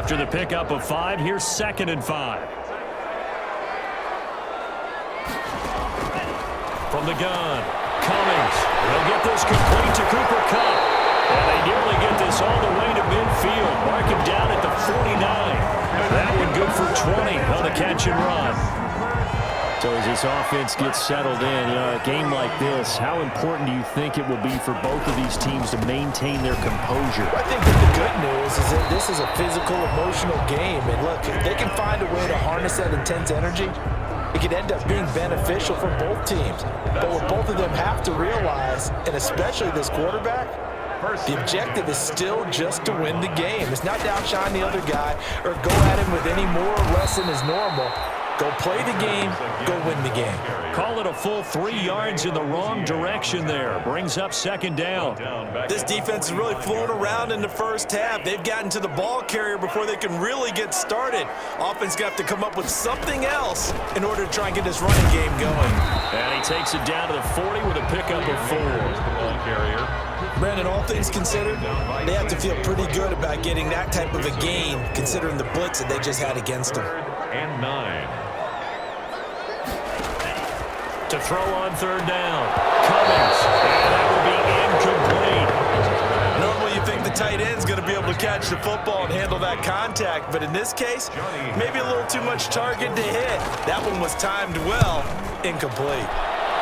After the pickup of 5, here's 2nd and 5. From the gun, Cummings. They'll get this complete to Cooper Kupp. And they nearly get this all the way to midfield. Mark him down at the 49. That one good for 20 on the catch and run. So as this offense gets settled in, a game like this, how important do you think it will be for both of these teams to maintain their composure? I think that the good news is that this is a physical, emotional game. And look, if they can find a way to harness that intense energy, it could end up being beneficial for both teams. But what both of them have to realize, and especially this quarterback, the objective is still just to win the game. It's not to outshine the other guy or go at him with any more or less than is normal. Go play the game, go win the game. Call it a full 3 yards in the wrong direction there. Brings up 2nd down. This defense is really flown around in the first half. They've gotten to the ball carrier before they can really get started. Offense got to come up with something else in order to try and get this running game going. And he takes it down to the 40 with a pickup of 4. Brandon, all things considered, they have to feel pretty good about getting that type of a gain considering the blitz that they just had against them. 3rd and 9. To throw on 3rd down. Cummings. And that will be incomplete. Normally you think the tight end's going to be able to catch the football and handle that contact, but in this case, maybe a little too much target to hit. That one was timed well. Incomplete.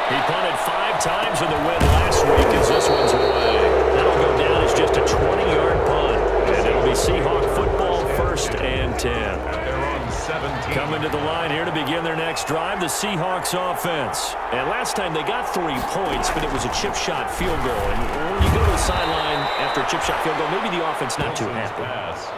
He punted 5 times in the win last week as this one's away. That'll go down as just a 20-yard punt. And it'll be Seahawk football, 1st and 10. Coming to the line here to begin their next drive, the Seahawks offense. And last time they got 3 points, but it was a chip shot field goal. And when you go to the sideline after a chip shot field goal, maybe the offense not too happy.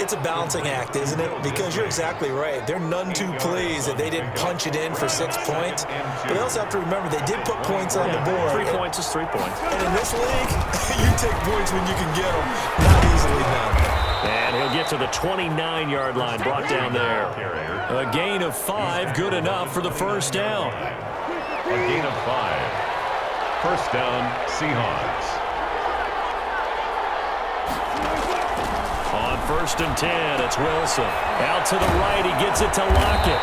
It's a balancing act, isn't it? Because you're exactly right. They're none too pleased that they didn't punch it in for 6 points. But they also have to remember they did put points on the board. 3 points is 3 points. And in this league, you take points when you can get them. Not easily done. And he'll get to the 29-yard line, brought down there. A gain of 5, good enough for the 1st down. A gain of 5. 1st down, Seahawks. On 1st and 10, it's Wilson. Out to the right, he gets it to Lockett.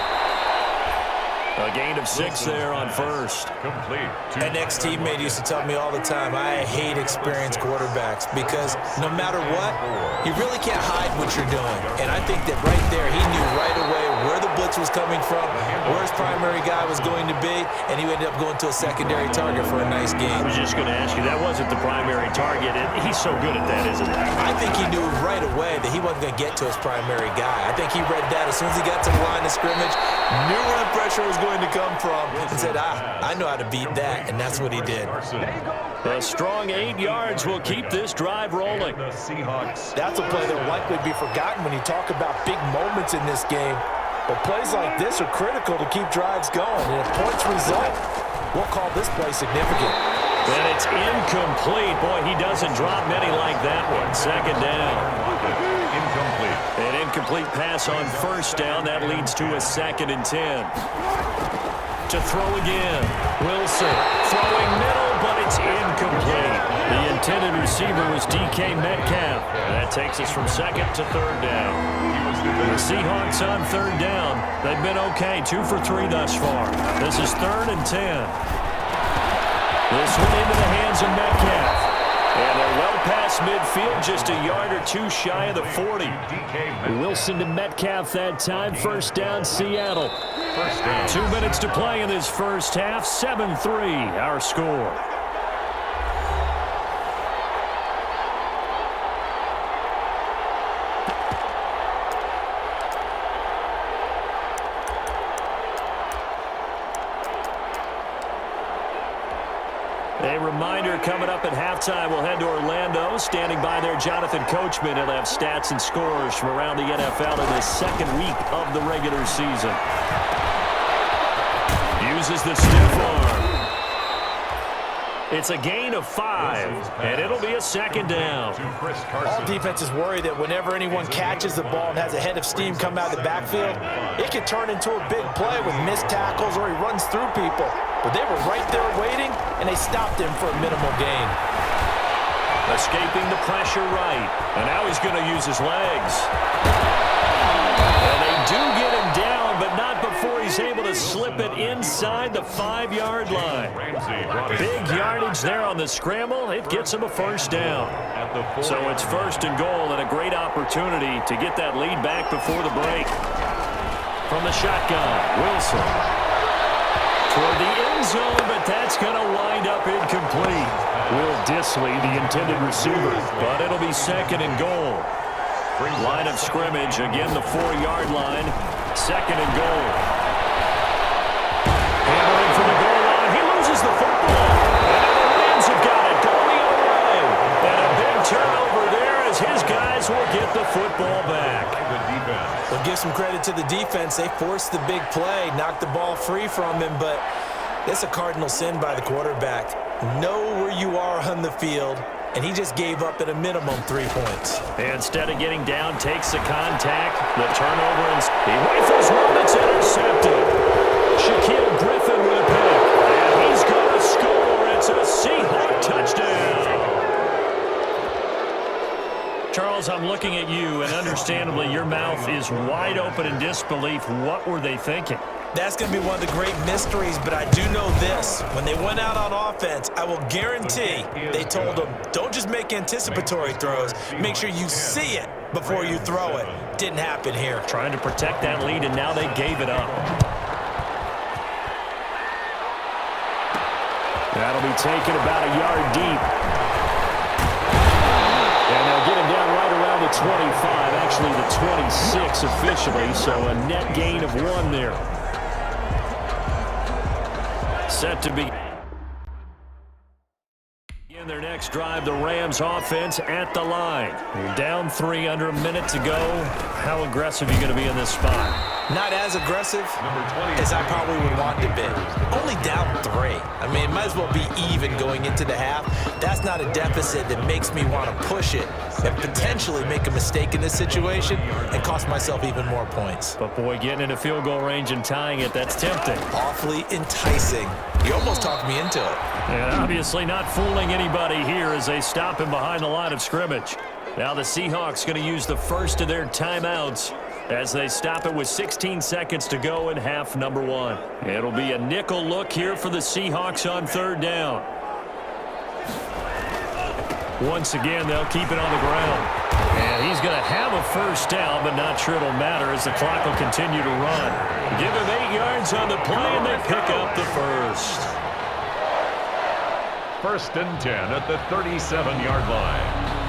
A gain of 6 there on 1st. Complete. An ex-teammate used to tell me all the time, I hate experienced quarterbacks because no matter what, you really can't hide what you're doing. And I think that right there, he knew right away where the blitz was coming from, where his primary guy was going to be, and he ended up going to a secondary target for a nice game. I was just going to ask you, that wasn't the primary target. He's so good at that, isn't he? I think he knew right away that he wasn't going to get to his primary guy. I think he read that as soon as he got to the line of scrimmage, knew where the pressure was going to come from, and said, I know how to beat that, and that's what he did. A strong 8 yards will keep this drive rolling. That's a play that will likely be forgotten when you talk about big moments in this game. But plays like this are critical to keep drives going. And if points result, we'll call this play significant. And it's incomplete. Boy, he doesn't drop many like that one. 2nd down. Incomplete. An incomplete pass on 1st down. That leads to a 2nd and 10. To throw again. Wilson throwing middle, but it's incomplete. The intended receiver was DK Metcalf. And that takes us from 2nd to 3rd down. The Seahawks on 3rd down. They've been okay, 2 for 3 thus far. This is 3rd and 10. This one into the hands of Metcalf. And they're well past midfield, just a yard or 2 shy of the 40. Wilson to Metcalf that time. 1st down, Seattle. 2 minutes to play in this first half. 7-3, our score. A reminder coming up at halftime, we'll head to Orlando. Standing by there, Jonathan Coachman. He'll have stats and scores from around the NFL in the 2nd week of the regular season. Uses the stiff arm. It's a gain of 5, and it'll be a 2nd down. All defenses worry that whenever anyone catches the ball and has a head of steam come out of the backfield, it can turn into a big play with missed tackles or he runs through people. But they were right there waiting, and they stopped him for a minimal gain. Escaping the pressure right, and now he's going to use his legs. And they do get him down, but not before he's able to slip it inside the 5-yard line. Big yardage there on the scramble. It gets him a first down. So it's first and goal and a great opportunity to get that lead back before the break. From the shotgun, Wilson. Toward the end zone, but that's going to wind up incomplete. Will Dissly, the intended receiver, but it'll be second and goal. Line of scrimmage, again the 4-yard line. Second and goal. Handling for the goal line. He loses the football. And now the Rams have got it going the other way. And a big turnover there as his guys will get the football back. Well, give some credit to the defense. They forced the big play, knocked the ball free from him, but it's a cardinal sin by the quarterback. Know where you are on the field, and he just gave up at a minimum 3 points. Instead of getting down, takes the contact, the turnover, and he rifles one that's intercepted. Shaquille Griffin with a pick, and he's going to score. It's a Seahawk touchdown. Charles, I'm looking at you, and understandably, your mouth is wide open in disbelief. What were they thinking? That's going to be one of the great mysteries, but I do know this. When they went out on offense, I will guarantee they told them, don't just make anticipatory throws. Make sure you see it before you throw it. Didn't happen here. Trying to protect that lead, and now they gave it up. That'll be taken about a yard deep. And they'll get him down right around the 25, actually the 26 officially, so a net gain of 1 there. Set to be in their next drive, the Rams offense at the line. Down 3 under a minute to go. How aggressive are you going to be in this spot? Not as aggressive as I probably would want to be. Only down 3. I mean, it might as well be even going into the half. That's not a deficit that makes me want to push it and potentially make a mistake in this situation and cost myself even more points. But, boy, getting into field goal range and tying it, that's tempting. Awfully enticing. You almost talked me into it. And obviously not fooling anybody here as they stop him behind the line of scrimmage. Now the Seahawks going to use the first of their timeouts as they stop it with 16 seconds to go in half number 1. It'll be a nickel look here for the Seahawks on 3rd down. Once again, they'll keep it on the ground. And he's going to have a first down, but not sure it'll matter as the clock will continue to run. Give him 8 yards on the play, and they pick up the first. 1st and 10 at the 37-yard line.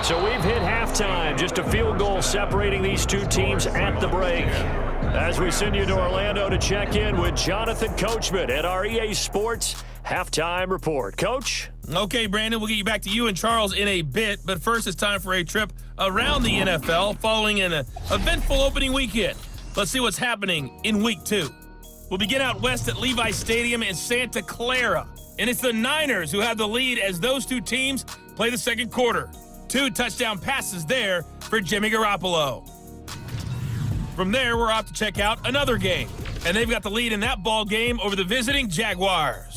So we've hit halftime, just a field goal separating these two teams at the break. As we send you to Orlando to check in with Jonathan Coachman at our EA Sports Halftime Report. Coach? Okay, Brandon, we'll get you back to you and Charles in a bit, but first it's time for a trip around the NFL following an eventful opening weekend. Let's see what's happening in Week 2. We'll begin out west at Levi Stadium in Santa Clara, and it's the Niners who have the lead as those two teams play the second quarter. 2 touchdown passes there for Jimmy Garoppolo. From there, we're off to check out another game, and they've got the lead in that ball game over the visiting Jaguars.